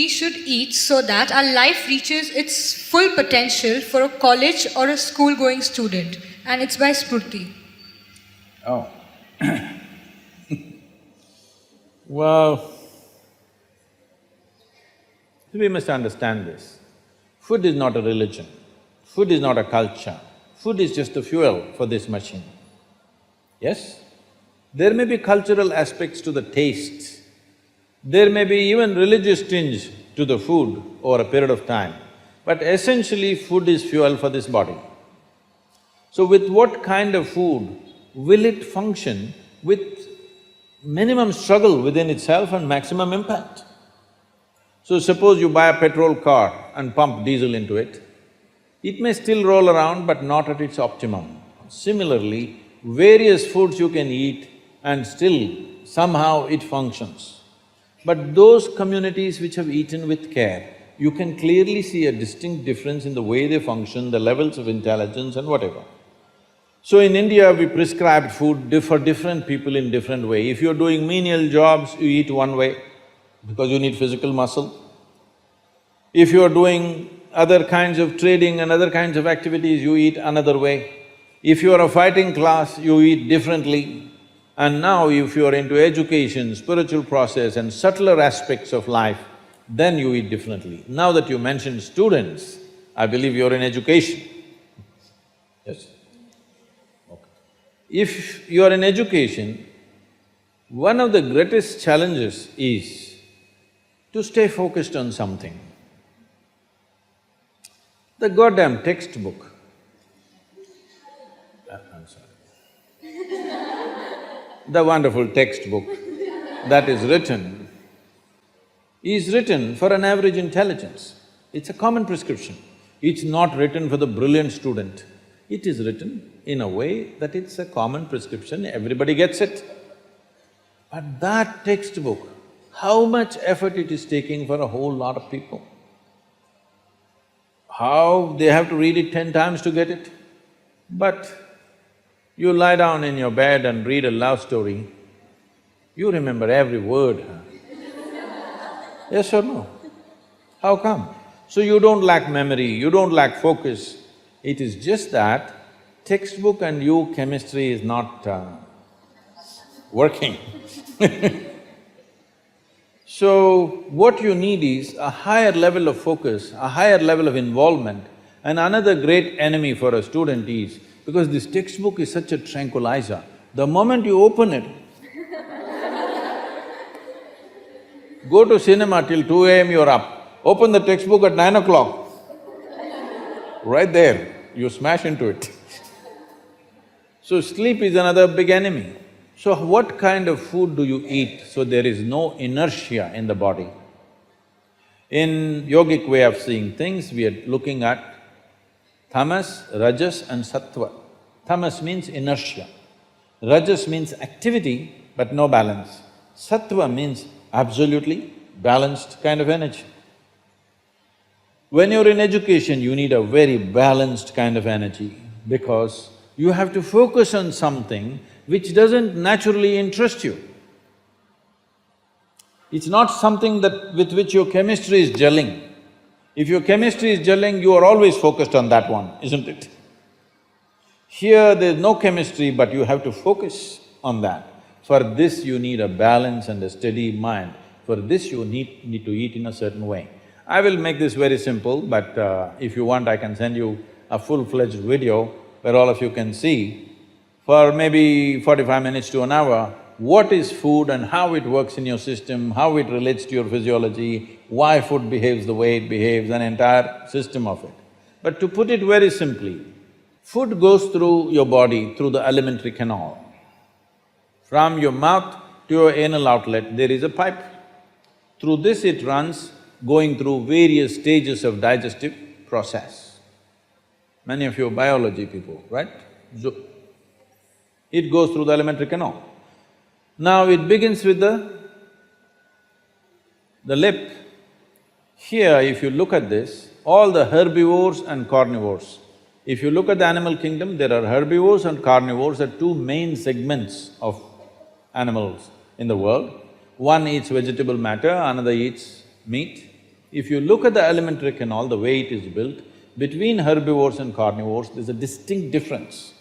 should eat so that our life reaches its full potential for a college or a school-going student? And it's by Spurti. Oh. Well, we must understand this. Food is not a religion, food is not a culture, food is just the fuel for this machine. Yes? There may be cultural aspects to the taste, there may be even religious tinge to the food over a period of time, but essentially food is fuel for this body. So with what kind of food will it function with minimum struggle within itself and maximum impact? So suppose you buy a petrol car and pump diesel into it, it may still roll around but not at its optimum. Similarly, various foods you can eat and still somehow it functions. But those communities which have eaten with care, you can clearly see a distinct difference in the way they function, the levels of intelligence and whatever. So in India, we prescribed food for different people in different way. If you're doing menial jobs, you eat one way because you need physical muscle. If you're doing other kinds of trading and other kinds of activities, you eat another way. If you're a fighting class, you eat differently. And now if you're into education, spiritual process and subtler aspects of life, then you eat differently. Now that you mentioned students, I believe you're in education. Yes? Okay. If you're in education, one of the greatest challenges is to stay focused on something. The goddamn textbook, I'm sorry, the wonderful textbook that is written for an average intelligence. It's a common prescription. It's not written for the brilliant student. It is written in a way that it's a common prescription, everybody gets it. But that textbook, how much effort it is taking for a whole lot of people. How they have to read it 10 times to get it. But you lie down in your bed and read a love story, you remember every word, huh? Yes or no? How come? So you don't lack memory, you don't lack focus. It is just that textbook and you chemistry is not working. So what you need is a higher level of focus, a higher level of involvement. And another great enemy for a student is, because this textbook is such a tranquilizer, the moment you open it, go to cinema till 2 a.m. you're up, open the textbook at 9 o'clock, right there, you smash into it. So sleep is another big enemy. So what kind of food do you eat so there is no inertia in the body? In yogic way of seeing things, we are looking at tamas, rajas and sattva. Tamas means inertia, rajas means activity but no balance, sattva means absolutely balanced kind of energy. When you're in education, you need a very balanced kind of energy because you have to focus on something which doesn't naturally interest you. It's not something with which your chemistry is gelling. If your chemistry is gelling, you are always focused on that one, isn't it? Here there's no chemistry, but you have to focus on that. For this you need a balance and a steady mind. For this you need to eat in a certain way. I will make this very simple, but if you want I can send you a full-fledged video where all of you can see for maybe 45 minutes to an hour, what is food and how it works in your system, how it relates to your physiology, why food behaves the way it behaves, an entire system of it. But to put it very simply, food goes through your body through the alimentary canal. From your mouth to your anal outlet, there is a pipe. Through this it runs, going through various stages of digestive process. Many of you are biology people, right? It goes through the alimentary canal. Now it begins with the lip. Here, if you look at this, all the herbivores and carnivores. If you look at the animal kingdom, there are herbivores and carnivores are two main segments of animals in the world. One eats vegetable matter, another eats meat. If you look at the alimentary canal, the way it is built, between herbivores and carnivores, there's a distinct difference.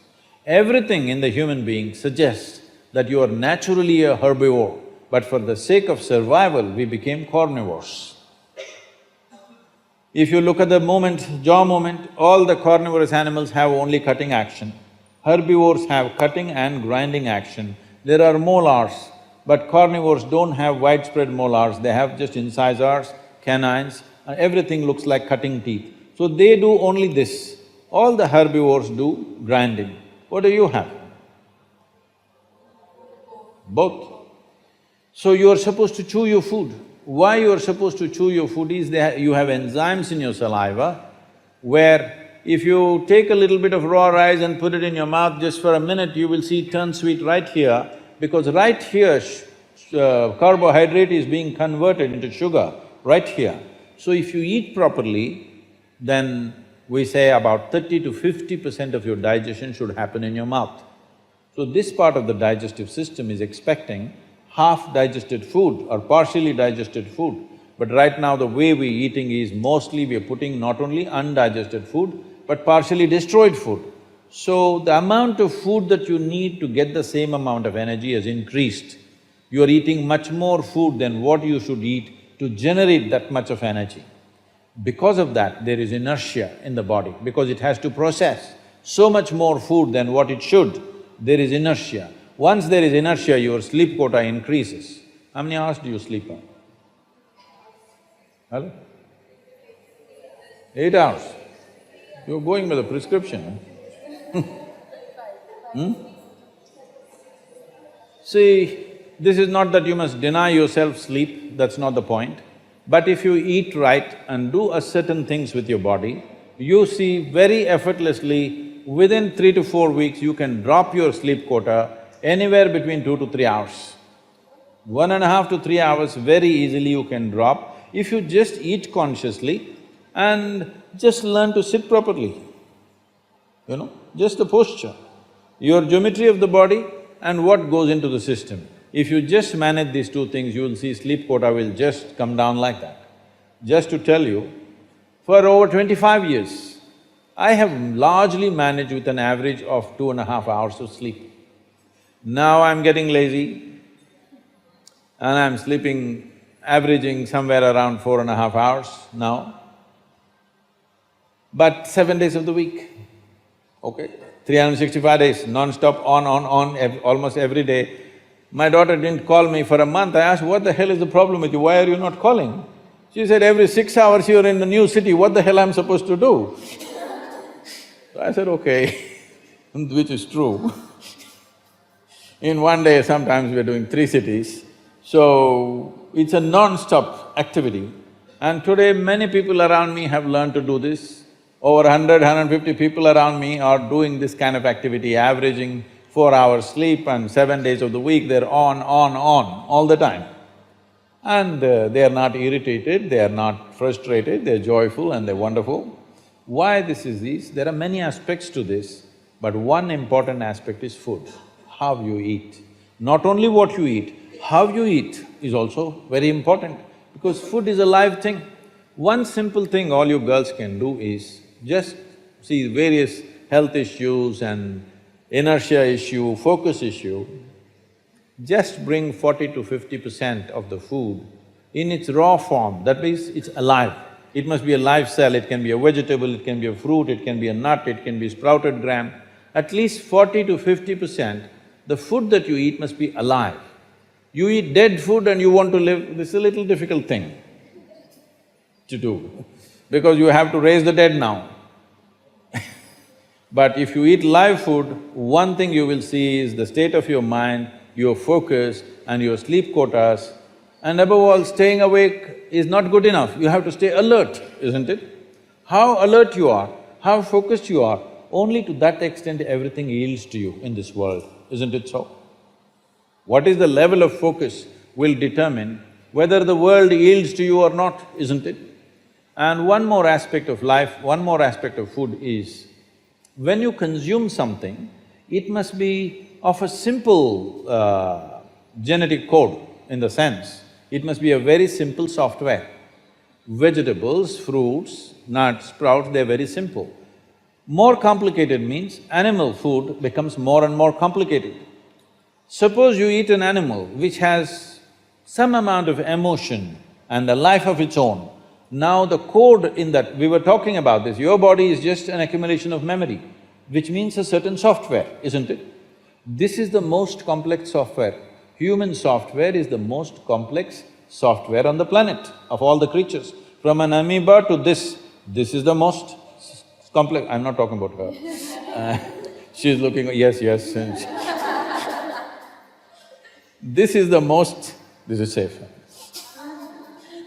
Everything in the human being suggests that you are naturally a herbivore, but for the sake of survival, we became carnivores. If you look at the jaw movement, all the carnivorous animals have only cutting action. Herbivores have cutting and grinding action. There are molars, but carnivores don't have widespread molars, they have just incisors, canines, and everything looks like cutting teeth. So they do only this. All the herbivores do grinding. What do you have? Both. So you are supposed to chew your food. Why you are supposed to chew your food is you have enzymes in your saliva where if you take a little bit of raw rice and put it in your mouth just for a minute, you will see it turn sweet right here, because right here carbohydrate is being converted into sugar, right here. So if you eat properly, then we say about 30 to 50% of your digestion should happen in your mouth. So this part of the digestive system is expecting half digested food or partially digested food. But right now the way we're eating is mostly we're putting not only undigested food, but partially destroyed food. So the amount of food that you need to get the same amount of energy has increased. You're eating much more food than what you should eat to generate that much of energy. Because of that, there is inertia in the body, because it has to process so much more food than what it should, there is inertia. Once there is inertia, your sleep quota increases. How many hours do you sleep on? Hello? 8 hours. You're going by the prescription, huh? See, this is not that you must deny yourself sleep, that's not the point. But if you eat right and do a certain things with your body, you see very effortlessly, within 3 to 4 weeks, you can drop your sleep quota anywhere between 2 to 3 hours. 1.5 to 3 hours, very easily you can drop if you just eat consciously and just learn to sit properly, just the posture, your geometry of the body and what goes into the system. If you just manage these two things, you will see sleep quota will just come down like that. Just to tell you, for over 25 years, I have largely managed with an average of 2.5 hours of sleep. Now I'm getting lazy and I'm sleeping, averaging somewhere around 4.5 hours now, but 7 days of the week, okay? 365 days, non-stop, on, almost every day. My daughter didn't call me for a month. I asked, what the hell is the problem with you, why are you not calling? She said, every 6 hours you're in the new city, what the hell I'm supposed to do? So I said, okay, which is true. In one day, sometimes we're doing 3 cities, so it's a non-stop activity. And today, many people around me have learned to do this. Over 100, 150 people around me are doing this kind of activity, averaging 4 hours sleep, and 7 days of the week they're on, all the time. And they are not irritated, they are not frustrated, they're joyful and they're wonderful. Why this is this? There are many aspects to this, but one important aspect is food, how you eat. Not only what you eat, how you eat is also very important, because food is a live thing. One simple thing all you girls can do is just see various health issues and inertia issue, focus issue, just bring 40 to 50% of the food in its raw form, that means it's alive. It must be a live cell, it can be a vegetable, it can be a fruit, it can be a nut, it can be sprouted gram. At least 40 to 50%, the food that you eat must be alive. You eat dead food and you want to live, this is a little difficult thing to do, because you have to raise the dead now. But if you eat live food, one thing you will see is the state of your mind, your focus and your sleep quotas, and above all, staying awake is not good enough, you have to stay alert, isn't it? How alert you are, how focused you are, only to that extent everything yields to you in this world, isn't it so? What is the level of focus will determine whether the world yields to you or not, isn't it? And one more aspect of life, one more aspect of food is, when you consume something, it must be of a simple genetic code, in the sense, it must be a very simple software. Vegetables, fruits, nuts, sprouts, they're very simple. More complicated means animal food becomes more and more complicated. Suppose you eat an animal which has some amount of emotion and a life of its own. Now the code in that… we were talking about this, your body is just an accumulation of memory, which means a certain software, isn't it? This is the most complex software. Human software is the most complex software on the planet of all the creatures. From an amoeba to this is the most complex… I'm not talking about her. She's looking… yes, yes, and this is the most… this is safe.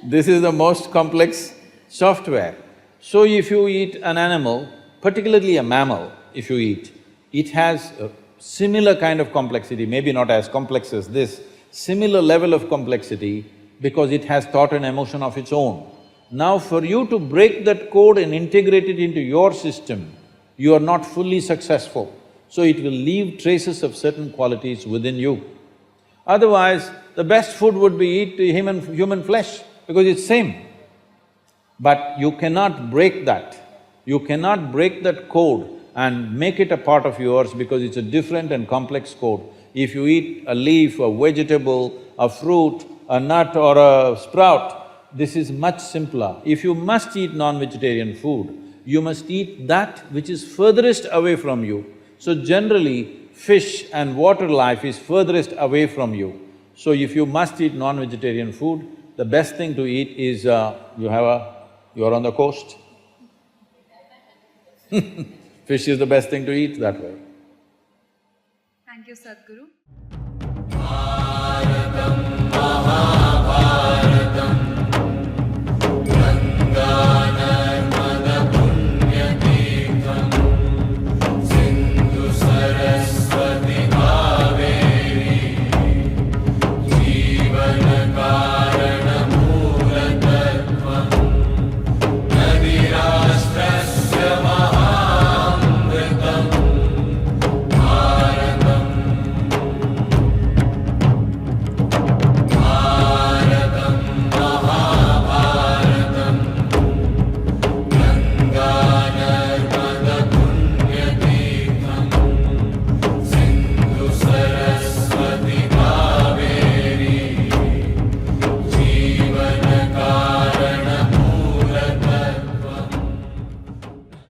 This is the most complex software. So if you eat an animal, particularly a mammal, if you eat, it has a similar kind of complexity, maybe not as complex as this, similar level of complexity because it has thought and emotion of its own. Now for you to break that code and integrate it into your system, you are not fully successful. So it will leave traces of certain qualities within you. Otherwise, the best food would be eat human flesh because it's same. But you cannot break that. You cannot break that code and make it a part of yours because it's a different and complex code. If you eat a leaf, a vegetable, a fruit, a nut or a sprout, this is much simpler. If you must eat non-vegetarian food, you must eat that which is furthest away from you. So generally, fish and water life is furthest away from you. So if you must eat non-vegetarian food, the best thing to eat is you're on the coast. Fish is the best thing to eat that way. Thank you, Sadhguru.